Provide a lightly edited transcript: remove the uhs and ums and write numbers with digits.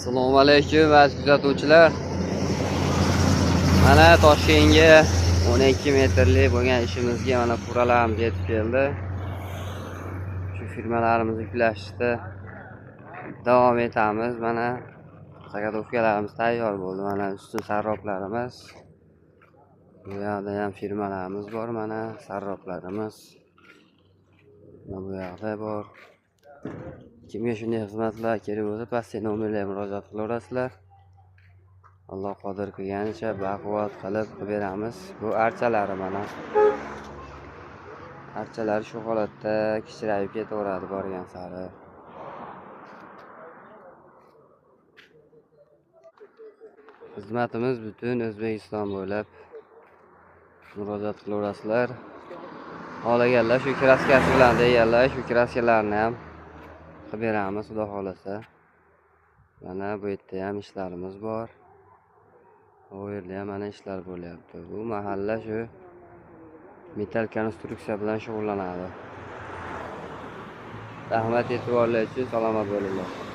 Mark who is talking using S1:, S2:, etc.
S1: Assalomu alaykum aziz kuzatuvchilar. Mana Toshkentga 12 metrli bo'lgan ishimizga mana furalarimiz yetib keldi. Shu firmalarimizni yuklashda davom etamiz. Mana zagadovkalarimiz tayyor bo'ldi. Mana ustun sarroplarimiz. Bu yerda ham firmalarimiz bor. Mana sarroplarimiz. Mana bu yerda bor. Kimga shunday xizmatlar kerak bo'lsa, pastki nomerlarga murojaat qilaverasizlar. Alloh qodir qilganicha baquvvat qilib beramiz. Bu archalari mana. Archalari shu holatda kichrayib ketaveradi borgan sari. Xizmatimiz butun O'zbekiston bo'ylab murojaat qilaverasizlar. Xohlaganlar shu kraskasi bilan deganlar, shu kraskalarni ham qilib beramiz, xudo xolasa. Mana bu yerda ham ishlarimiz bor. Bu yerda ham mana ishlar bo'lyapti. Bu mahalla shu metal konstruksiya bilan shug'ullanadi. Rahmat e'tiborlar uchun, salomat bo'linglar.